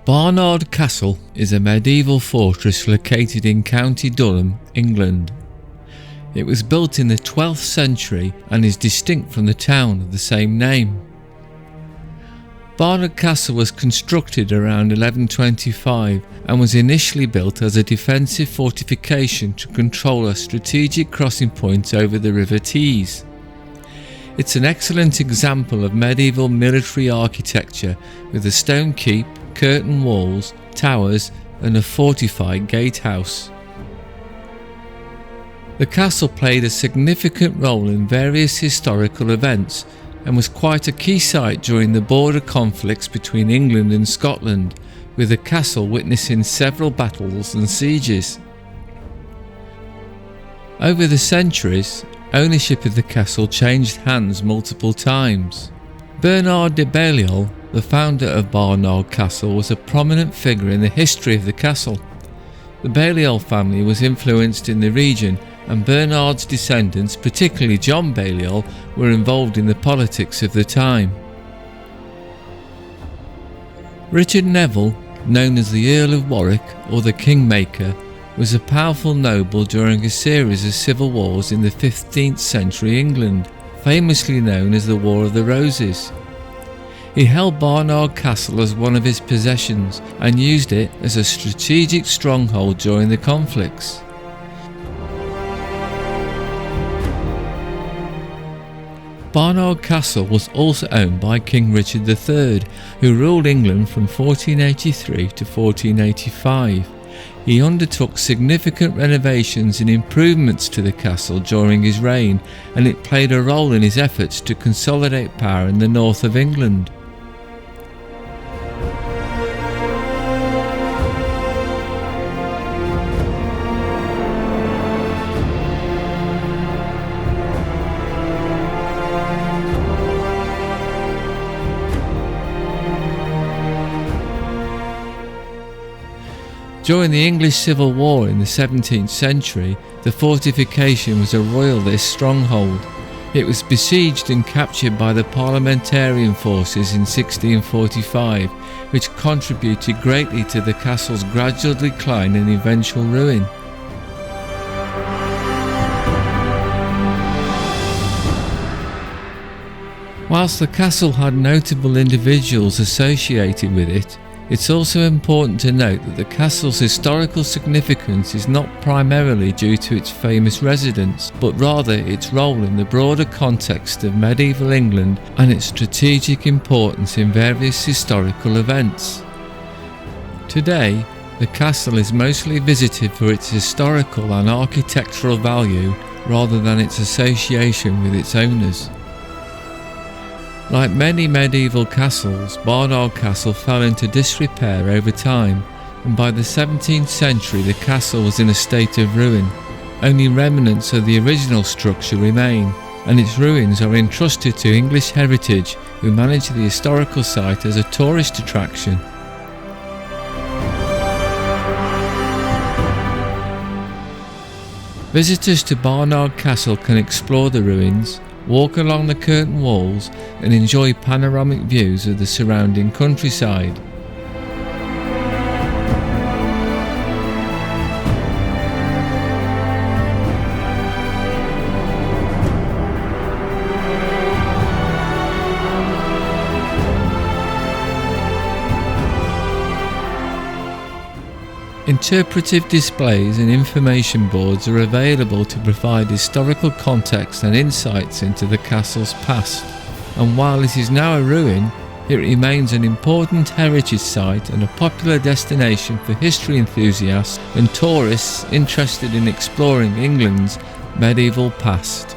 Barnard Castle is a medieval fortress located in County Durham, England. It was built in the 12th century and is distinct from the town of the same name. Barnard Castle was constructed around 1125 and was initially built as a defensive fortification to control a strategic crossing point over the River Tees. It's an excellent example of medieval military architecture with a stone keep, curtain walls, towers and a fortified gatehouse. The castle played a significant role in various historical events and was quite a key site during the border conflicts between England and Scotland, with the castle witnessing several battles and sieges. Over the centuries, ownership of the castle changed hands multiple times. Bernard de Balliol, the founder of Barnard Castle, was a prominent figure in the history of the castle. The Balliol family was influenced in the region, and Bernard's descendants, particularly John Balliol, were involved in the politics of the time. Richard Neville, known as the Earl of Warwick or the Kingmaker, was a powerful noble during a series of civil wars in the 15th century England, famously known as the War of the Roses. He held Barnard Castle as one of his possessions and used it as a strategic stronghold during the conflicts. Barnard Castle was also owned by King Richard III, who ruled England from 1483 to 1485. He undertook significant renovations and improvements to the castle during his reign, and it played a role in his efforts to consolidate power in the north of England. During the English Civil War in the 17th century, the fortification was a royalist stronghold. It was besieged and captured by the parliamentarian forces in 1645, which contributed greatly to the castle's gradual decline and eventual ruin. Whilst the castle had notable individuals associated with it, it's also important to note that the castle's historical significance is not primarily due to its famous residents, but rather its role in the broader context of medieval England and its strategic importance in various historical events. Today, the castle is mostly visited for its historical and architectural value rather than its association with its owners. Like many medieval castles, Barnard Castle fell into disrepair over time, and by the 17th century the castle was in a state of ruin. Only remnants of the original structure remain, and its ruins are entrusted to English Heritage, who manage the historical site as a tourist attraction. Visitors to Barnard Castle can explore the ruins, walk along the curtain walls and enjoy panoramic views of the surrounding countryside. Interpretive displays and information boards are available to provide historical context and insights into the castle's past, and while it is now a ruin, it remains an important heritage site and a popular destination for history enthusiasts and tourists interested in exploring England's medieval past.